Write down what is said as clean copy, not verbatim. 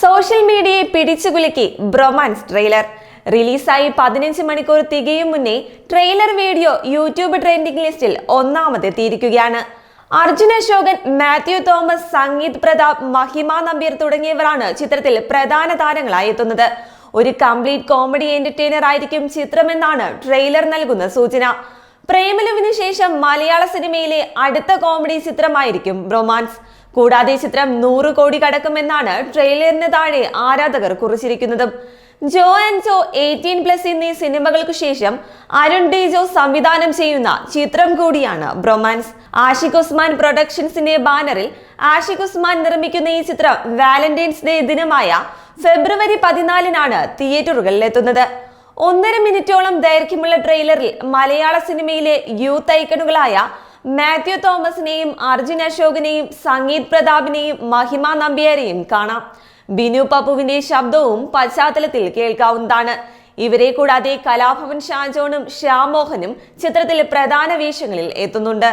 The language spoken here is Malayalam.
സോഷ്യൽ മീഡിയയെ പിടിച്ചുകുലുക്കി ബ്രൊമാൻസ് ട്രെയിലർ റിലീസായി 15 മണിക്കൂർ തികയും മുന്നേ ട്രെയിലർ വീഡിയോ യൂട്യൂബ് ട്രെൻഡിംഗ് ലിസ്റ്റിൽ ഒന്നാമതെത്തിയിരിക്കുകയാണ്. അർജുൻ അശോകൻ, മാത്യു തോമസ്, സംഗീത് പ്രതാപ്, മഹിമ നമ്പീർ തുടങ്ങിയവരാണ് ചിത്രത്തിൽ പ്രധാന താരങ്ങളായി എത്തുന്നത്. ഒരു കംപ്ലീറ്റ് കോമഡി എന്റർടൈനർ ആയിരിക്കും ചിത്രമെന്നാണ് ട്രെയിലർ നൽകുന്ന സൂചന. പ്രേമലുവിന് ശേഷം മലയാള സിനിമയിലെ അടുത്ത കോമഡി ചിത്രമായിരിക്കും ബ്രൊമാൻസ്. കൂടാതെ ചിത്രം 100 കോടി കടക്കുമെന്നാണ് ട്രെയിലറിന് താഴെ ആരാധകർ കുറിച്ചിരിക്കുന്നതും. ജോ ആൻഡ് ജോ, 18+ എന്നീ സിനിമകൾക്കു ശേഷം അരുൺ ഡി ജോ സംവിധാനം ചെയ്യുന്ന ചിത്രം കൂടിയാണ് ബ്രൊമാൻസ്. ആഷിഖ് ഉസ്മാൻ പ്രൊഡക്ഷൻസിന്റെ ബാനറിൽ ആഷിഖ് ഉസ്മാൻ നിർമ്മിക്കുന്ന ഈ ചിത്രം വാലന്റൈൻസ് ഡേ ദിനമായ ഫെബ്രുവരി 14-നാണ് തിയേറ്ററുകളിൽ എത്തുന്നത്. 1.5 മിനിറ്റോളം ദൈർഘ്യമുള്ള ട്രെയിലറിൽ മലയാള സിനിമയിലെ യൂത്ത് ഐക്കണുകളായ മാത്യു തോമസിനെയും അർജുൻ അശോകനെയും സംഗീത് പ്രതാപിനെയും മഹിമ നമ്പ്യാരെയും കാണാം. ബിനു പപ്പുവിന്റെ ശബ്ദവും പശ്ചാത്തലത്തിൽ കേൾക്കാവുന്നതാണ്. ഇവരെ കൂടാതെ കലാഭവൻ ഷാജോണും ശ്യാം മോഹനും ചിത്രത്തിൽ പ്രധാന വേഷങ്ങളിൽ എത്തുന്നുണ്ട്.